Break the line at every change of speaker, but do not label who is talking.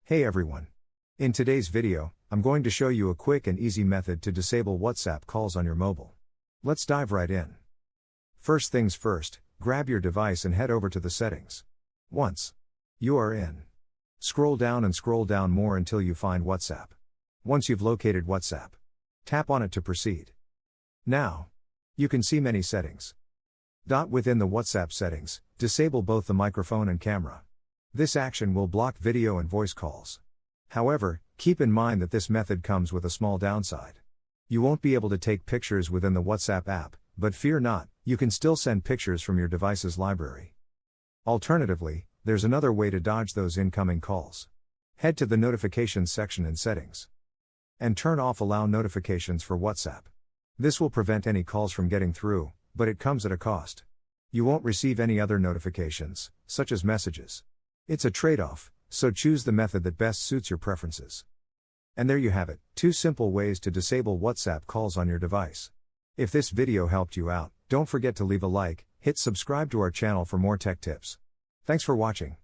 Hey everyone. In today's video, I'm going to show you a quick and easy method to disable WhatsApp calls on your mobile. Let's dive right in. First things first, grab your device and head over to the settings. Once you are in, scroll down and scroll down more until you find WhatsApp. Once you've located WhatsApp, tap on it to proceed. Now, you can see many settings. Within the WhatsApp settings, disable both the microphone and camera. This action will block video and voice calls. However, keep in mind that this method comes with a small downside. You won't be able to take pictures within the WhatsApp app, but fear not, you can still send pictures from your device's library. Alternatively, there's another way to dodge those incoming calls. Head to the notifications section in settings and turn off allow notifications for WhatsApp. This will prevent any calls from getting through, but it comes at a cost. You won't receive any other notifications, such as messages. It's a trade-off, so choose the method that best suits your preferences. And there you have it, 2 simple ways to disable WhatsApp calls on your device. If this video helped you out, don't forget to leave a like, hit subscribe to our channel for more tech tips. Thanks for watching.